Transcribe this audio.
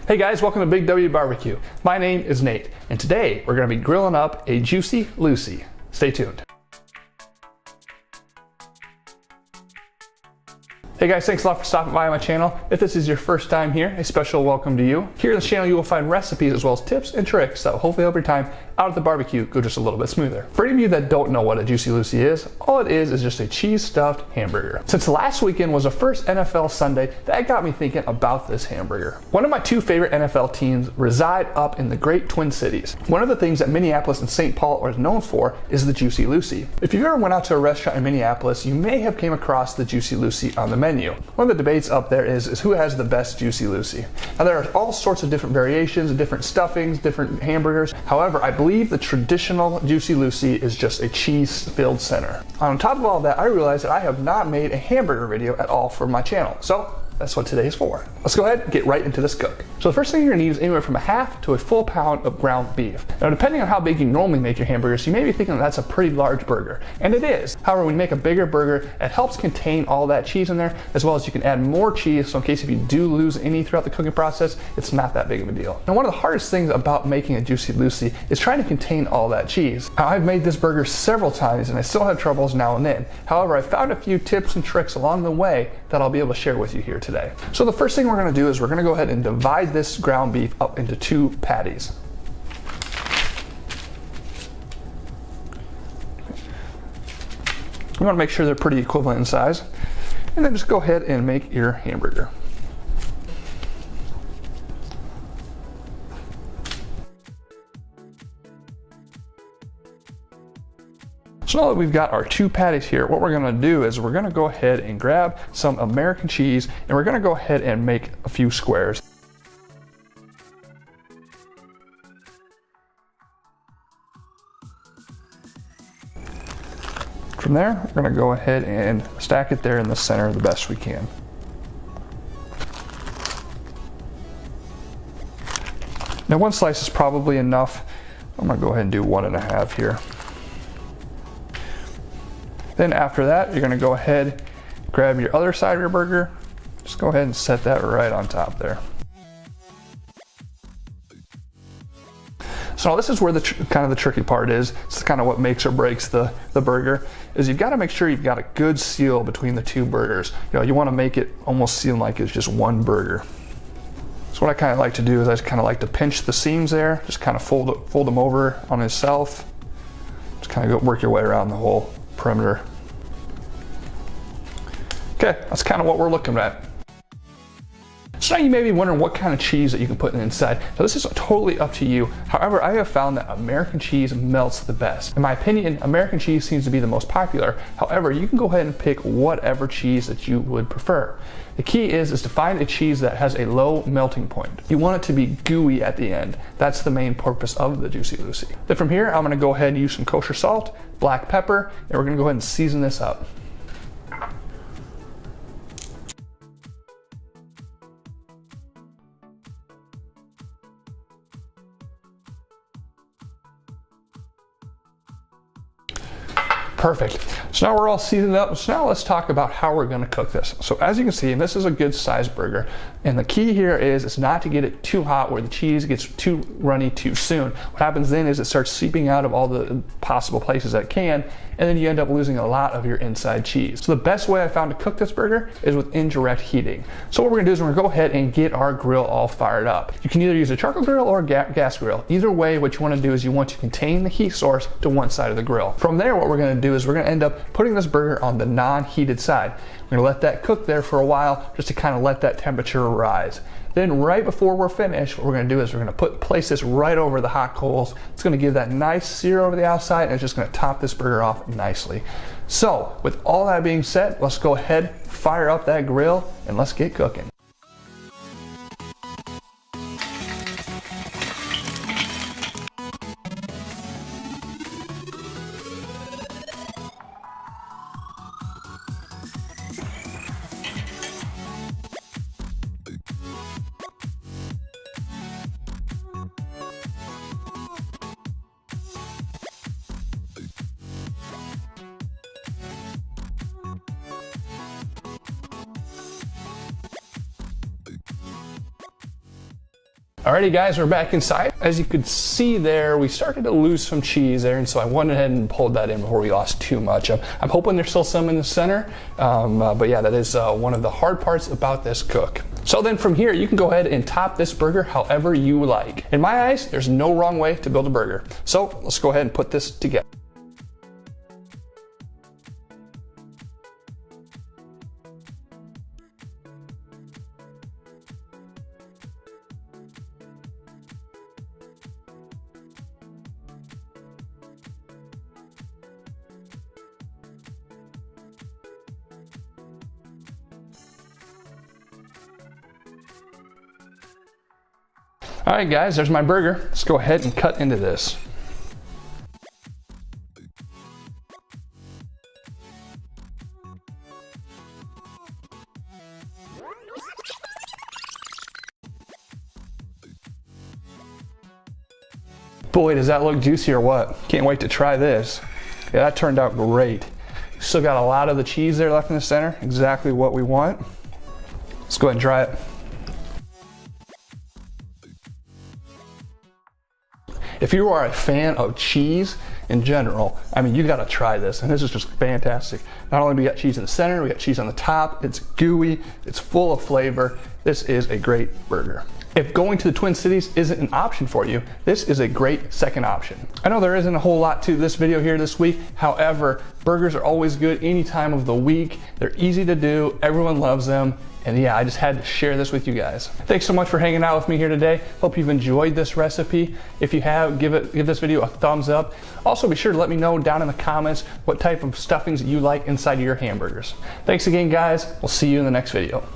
Hey guys, welcome to Big W BBQ. My name is Nate, and today we're going to be grilling up a Juicy Lucy. Stay tuned. Hey guys, thanks a lot for stopping by my channel. If this is your first time here, a special welcome to you. Here on this channel you will find recipes as well as tips and tricks that will hopefully help your time out at the barbecue go just a little bit smoother. For any of you that don't know what a Juicy Lucy is, all it is just a cheese stuffed hamburger. Since last weekend was the first NFL Sunday, that got me thinking about this hamburger. One of my two favorite NFL teams reside up in the great Twin Cities. One of the things that Minneapolis and St. Paul are known for is the Juicy Lucy. If you ever went out to a restaurant in Minneapolis, you may have came across the Juicy Lucy on the menu. One of the debates up there is who has the best Juicy Lucy. Now there are all sorts of different variations, different stuffings, different hamburgers. However, I believe the traditional Juicy Lucy is just a cheese-filled center. On top of all that, I realized that I have not made a hamburger video at all for my channel. So that's what today is for. Let's go ahead and get right into this cook. So the first thing you're gonna need is anywhere from a half to a full pound of ground beef. Now depending on how big you normally make your hamburgers, you may be thinking that's a pretty large burger, and it is. However, when you make a bigger burger, it helps contain all that cheese in there, as well as you can add more cheese, so in case if you do lose any throughout the cooking process, it's not that big of a deal. Now one of the hardest things about making a Juicy Lucy is trying to contain all that cheese. Now, I've made this burger several times and I still have troubles now and then. However, I found a few tips and tricks along the way that I'll be able to share with you here today. So the first thing we're going to do is we're going to go ahead and divide this ground beef up into two patties. You want to make sure they're pretty equivalent in size, and then just go ahead and make your hamburger. So now that we've got our two patties here, what we're gonna do is we're gonna go ahead and grab some American cheese and we're gonna go ahead and make a few squares. From there, we're gonna go ahead and stack it there in the center the best we can. Now one slice is probably enough. I'm gonna go ahead and do 1.5 here. Then after that, you're gonna go ahead, grab your other side of your burger, just go ahead and set that right on top there. So now this is where the kind of the tricky part is. It's kind of what makes or breaks the burger, is you've gotta make sure you've got a good seal between the two burgers. You know, you wanna make it almost seem like it's just one burger. So what I kind of like to do is I just kind of like to pinch the seams there, just kind of fold them over on itself. Just kind of go work your way around the whole perimeter. Okay, that's kind of what we're looking at. So now you may be wondering what kind of cheese that you can put inside. So this is totally up to you. However, I have found that American cheese melts the best. In my opinion, American cheese seems to be the most popular. However, you can go ahead and pick whatever cheese that you would prefer. The key is to find a cheese that has a low melting point. You want it to be gooey at the end. That's the main purpose of the Juicy Lucy. Then from here, I'm gonna go ahead and use some kosher salt, black pepper, and we're gonna go ahead and season this up. Perfect. So now we're all seasoned up. So now let's talk about how we're gonna cook this. So as you can see, this is a good sized burger. And the key here is not to get it too hot where the cheese gets too runny too soon. What happens then is it starts seeping out of all the possible places that it can, and then you end up losing a lot of your inside cheese. So the best way I found to cook this burger is with indirect heating. So what we're gonna do is we're gonna go ahead and get our grill all fired up. You can either use a charcoal grill or a gas grill. Either way, what you wanna do is you want to contain the heat source to one side of the grill. From there, what we're gonna do is we're gonna end up putting this burger on the non-heated side. We're gonna let that cook there for a while just to kind of let that temperature rise. Then right before we're finished, what we're gonna do is we're gonna place this right over the hot coals. It's gonna give that nice sear over the outside, and it's just gonna top this burger off nicely. So with all that being said, let's go ahead, fire up that grill, and let's get cooking. Alrighty guys, we're back inside. As you could see there, we started to lose some cheese there, and so I went ahead and pulled that in before we lost too much. I'm hoping there's still some in the center, but yeah, that is one of the hard parts about this cook. So then from here, you can go ahead and top this burger however you like. In my eyes, there's no wrong way to build a burger. So let's go ahead and put this together. All right guys, there's my burger. Let's go ahead and cut into this. Boy, does that look juicy or what? Can't wait to try this. Yeah, that turned out great. Still got a lot of the cheese there left in the center, exactly what we want. Let's go ahead and try it. If you are a fan of cheese in general, I mean, you gotta try this, and this is just fantastic. Not only do we got cheese in the center, we got cheese on the top, it's gooey, it's full of flavor. This is a great burger. If going to the Twin Cities isn't an option for you, this is a great second option. I know there isn't a whole lot to this video here this week. However, burgers are always good any time of the week. They're easy to do, everyone loves them. And yeah, I just had to share this with you guys. Thanks so much for hanging out with me here today. Hope you've enjoyed this recipe. If you have, give this video a thumbs up. Also, be sure to let me know down in the comments what type of stuffings you like inside of your hamburgers. Thanks again, guys. We'll see you in the next video.